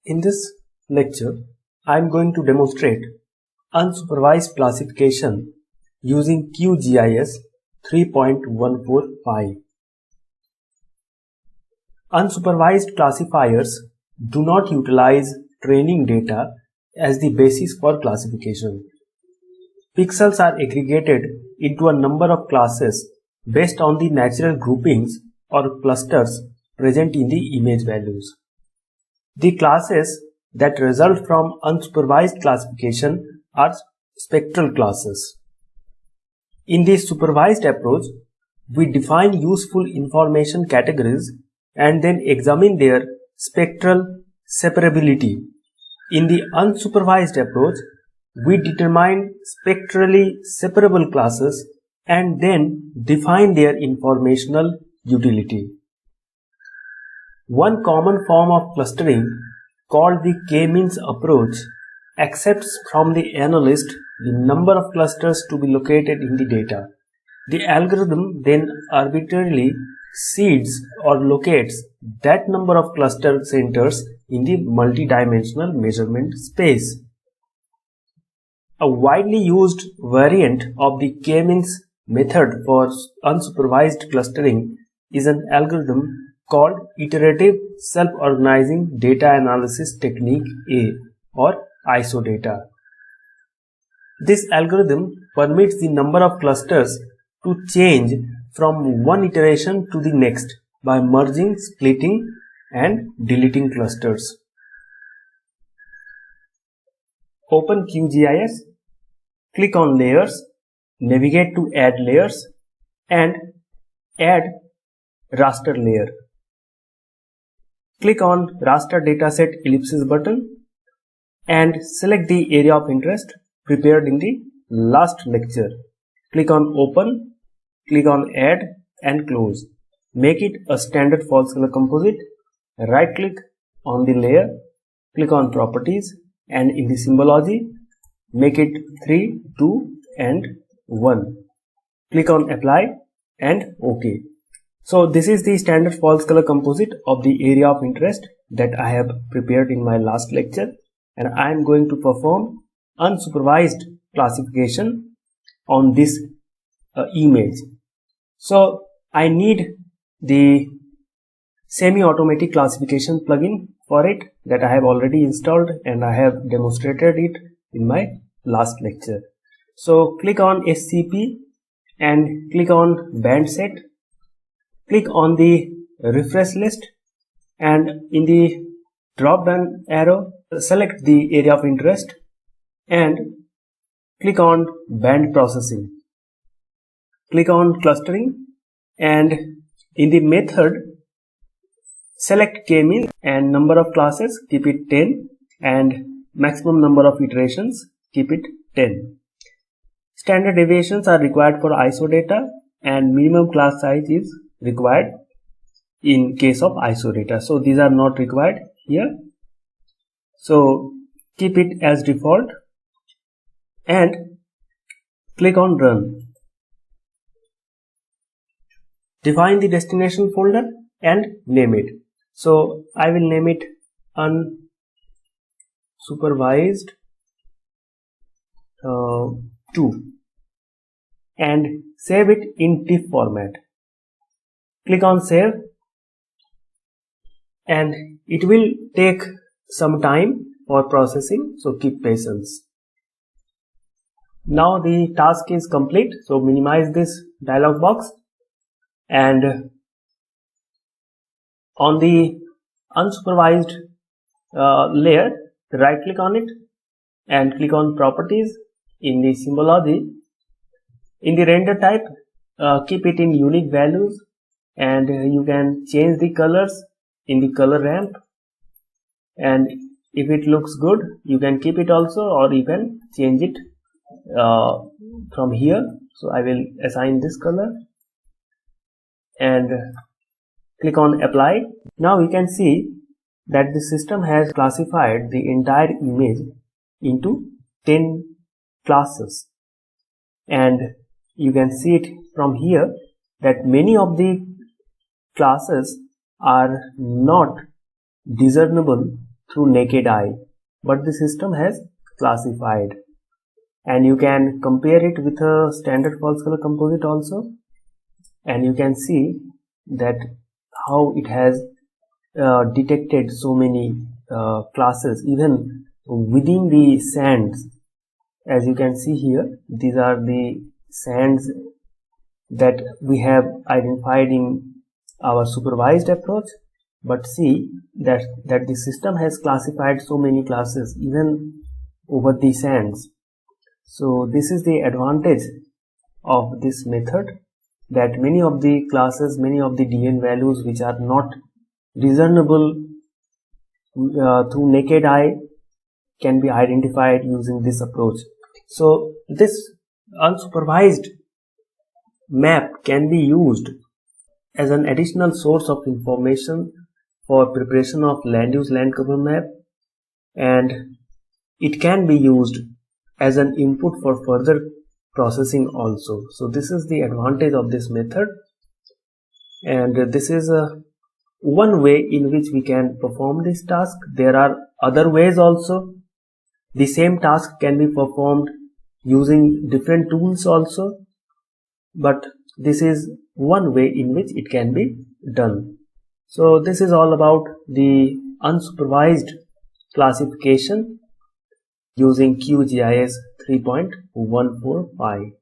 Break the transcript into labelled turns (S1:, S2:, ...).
S1: In this lecture, I am going to demonstrate unsupervised classification using QGIS 3.145. Unsupervised classifiers do not utilize training data as the basis for classification. Pixels are aggregated into a number of classes based on the natural groupings or clusters present in the image values. The classes that result from unsupervised classification are spectral classes. In the supervised approach, we define useful information categories and then examine their spectral separability. In the unsupervised approach, we determine spectrally separable classes and then define their informational utility. One common form of clustering, called the k-means approach, accepts from the analyst the number of clusters to be located in the data. The algorithm then arbitrarily seeds or locates that number of cluster centers in the multidimensional measurement space. A widely used variant of the k-means method for unsupervised clustering is an algorithm called Iterative Self-Organizing Data Analysis Technique A, or ISOData. This algorithm permits the number of clusters to change from one iteration to the next by merging, splitting, and deleting clusters. Open QGIS, click on Layers, navigate to Add Layers, and add Raster layer. Click on Raster Dataset Ellipsis button and select the area of interest prepared in the last lecture. Click on Open, click on Add and Close. Make it a standard false color composite. Right click on the layer, click on Properties, and in the symbology, make it 3, 2 and 1. Click on Apply and OK. So this is the standard false color composite of the area of interest that I have prepared in my last lecture, and I am going to perform unsupervised classification on this image. So I need the semi-automatic classification plugin for it that I have already installed, and I have demonstrated it in my last lecture. So click on SCP and click on band set. Click on the refresh list, and in the drop down arrow select the area of interest and click on band processing. Click on clustering, and in the method select k-means and number of classes, keep it 10, and maximum number of iterations, keep it 10. Standard deviations are required for ISOData, and minimum class size is required in case of ISOData. So these are not required here. So keep it as default and click on Run. Define the destination folder and name it. So I will name it unsupervised 2 and save it in TIFF format. Click on Save, and it will take some time for processing, so keep patience. Now the task is complete, so minimize this dialog box, and on the unsupervised layer, right click on it and click on Properties. In the symbology, in the render type, keep it in unique values, and you can change the colors in the color ramp, and if it looks good you can keep it also, or you can change it from here. So I will assign this color and click on Apply. Now you can see that the system has classified the entire image into 10 classes, and you can see it from here that many of the classes are not discernible through naked eye, but the system has classified, and you can compare it with a standard false color composite also, and you can see that how it has detected so many classes even within the sands. As you can see here, these are the sands that we have identified in our supervised approach, but see that the system has classified so many classes even over the sands. So this is the advantage of this method, that many of the classes, many of the DN values which are not discernible through naked eye can be identified using this approach. So this unsupervised map can be used as an additional source of information for preparation of land use land cover map, and it can be used as an input for further processing also. So this is the advantage of this method, and this is one way in which we can perform this task. There are other ways also. The same task can be performed using different tools also, but this is one way in which it can be done. So this is all about the unsupervised classification using QGIS 3.145.